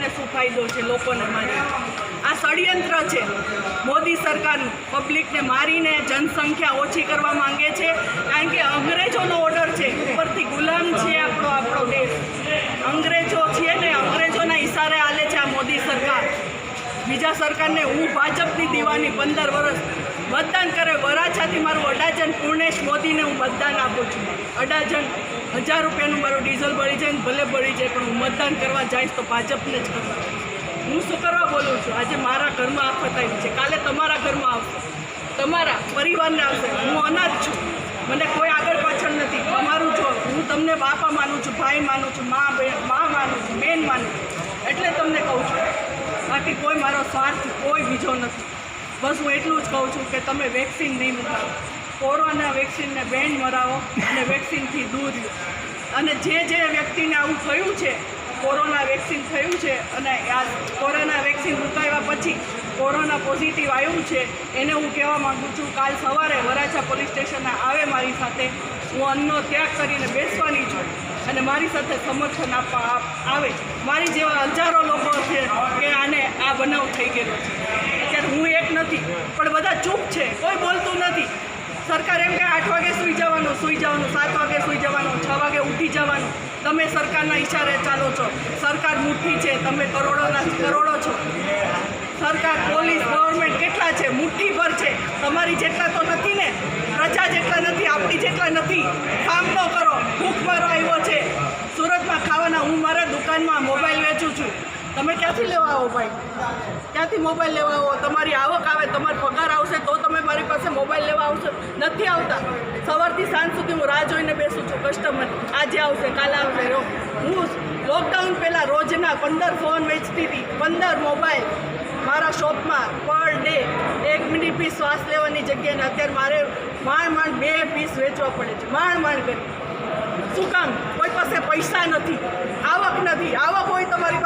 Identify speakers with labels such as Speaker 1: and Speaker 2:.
Speaker 1: આપણને શું ફાયદો છે લોકોને મારી? આ ષડયંત્ર છે મોદી સરકારનું. પબ્લિકને મારીને જનસંખ્યા ઓછી કરવા માંગે છે, કારણ કે અંગ્રેજોનો ઓર્ડર છે. ઉપરથી ગુલામ છે આપણો દેશ. અંગ્રેજો છે ને, અંગ્રેજોના ઈશારે હાલે છે આ મોદી સરકાર. બીજા સરકારને હું ભાજપની દીવાની 15 વર્ષ મતદાન કરે. વરાછાથી મારું અડાજણ પૂર્ણેશ મોદીને હું મતદાન આપું છું. અડાજણ 1000 રૂપિયાનું મારું ડીઝલ બળી જાય ને ભલે બળી જાય, પણ હું મતદાન કરવા જઈશ તો ભાજપને જ કરવા. હું શું કરવા બોલું છું? આજે મારા ઘરમાં આફત આવી છે, કાલે તમારા ઘરમાં આવશે, તમારા પરિવારને આવશે. હું અનાથ છું, મને કોઈ આગળ પાછળ નથી. તમારું જો હું તમને બાપા માનું છું, ભાઈ માનું છું, મા માનું છું, બેન માનું છું, એટલે તમને કહું છું. બાકી કોઈ મારો સ્વાર્થ કોઈ બીજો નથી. બસ હું એટલું જ કહું છું કે તમે વેક્સિન નહીં મુકાવો. કોરોના વેક્સિનને બેન મરાવો અને વેક્સિનથી દૂર રહો. અને જે વ્યક્તિને આવું થયું છે, કોરોના વેક્સિન થયું છે અને આ કોરોના વેક્સિન મુકાવ્યા પછી કોરોના પોઝિટિવ આવ્યું છે, એને હું કહેવા માગું છું, કાલ સવારે વરાછા પોલીસ સ્ટેશને આવે મારી સાથે. હું અન્નનો ત્યાગ કરીને બેસવાની છું અને મારી સાથે સમર્થન આપવા આવે. મારી જેવા હજારો લોકો છે કે આને આ બનાવ થઈ ગયેલો છે. અત્યારે હું એક નથી, પણ બધા ચૂપ છે, કોઈ બોલતું નથી. સરકાર એમ કે 8 વાગે સૂઈ જવાનું, 7 વાગે સૂઈ જવાનું, 6 વાગે ઉઠી જવાનું. તમે સરકારના ઈશારે ચાલો છો. સરકાર મુઠ્ઠી છે, તમે કરોડો છો. સરકાર, પોલીસ, ગવર્મેન્ટ કેટલા છે? મુઠ્ઠી પર છે. તમારી જેટલા તો નથી ને, પ્રજા જેટલા નથી, આપણી જેટલા નથી. સામનો કરો. ભૂખમરો આવ્યો છે સુરતમાં ખાવાના. હું મારા દુકાનમાં મોબાઈલ વેચું છું. તમે ક્યાંથી લેવા આવો ભાઈ? ક્યાંથી મોબાઈલ લેવા આવો? તમારી આવક આવે, તમારો પગાર આવશે તો તમે મારી પાસે મોબાઈલ લેવા આવશો. નથી આવતા. સવારથી સાંજ સુધી હું રાહ જોઈને બેસું છું કસ્ટમર. આજે આવશે, કાલે આવશે. હું લોકડાઉન પહેલાં રોજના 15 ફોન વેચતી હતી, 15 મોબાઈલ મારા શોપમાં પર ડે. 1 મિનિટ બી શ્વાસ લેવાની જગ્યાએ અત્યારે મારે માંડ 2 પીસ વેચવા પડે છે. માંડ કરી. શું કામ? કોઈ પાસે પૈસા નથી, આવક નથી. આવક હોય તમારી પાસે